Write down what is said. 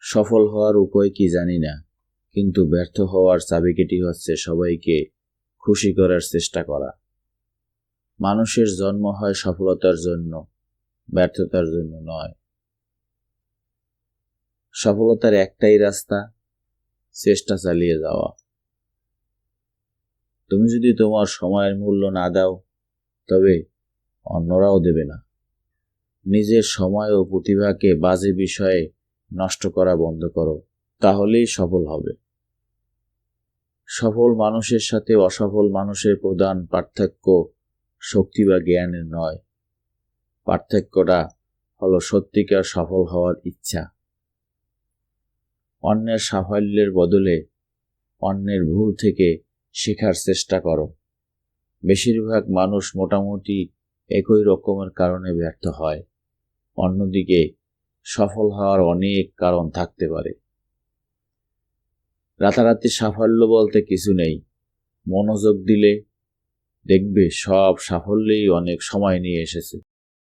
সফল হওয়ার উপায় কি জানি না, কিন্তু ব্যর্থ হওয়ার চাবিকাঠি হচ্ছে সবাইকে খুশি করার চেষ্টা করা। মানুষের জন্ম হয় সফলতার জন্য, ব্যর্থতার জন্য নয়। সফলতার একটাই রাস্তা, চেষ্টা চালিয়ে যাওয়া। তুমি যদি তোমার সময়ের মূল্য না দাও, তবে অন্যরাও দেবে না। নিজের সময় ও প্রতিভাকে বাজে বিষয়ে নষ্ট করা বন্ধ করো, তাহলেই সফল হবে। সফল মানুষের সাথে অসফল মানুষের প্রধান পার্থক্য শক্তি বা জ্ঞানের নয়। পার্থক্যটা হলো সত্যিকার সফল হওয়ার ইচ্ছা। অন্যের সাফল্যের বদলে অন্যের ভুল থেকে শেখার চেষ্টা করো। বেশিরভাগ মানুষ মোটামুটি একই রকমের কারণে ব্যর্থ হয়। অন্যদিকে সফল হওয়ার অনেক কারণ থাকতে পারে। রাতারাতি সাফল্য বলতে কিছু নেই। মনোযোগ দিলে দেখবে সব সাফল্যই অনেক সময় নিয়ে এসেছে।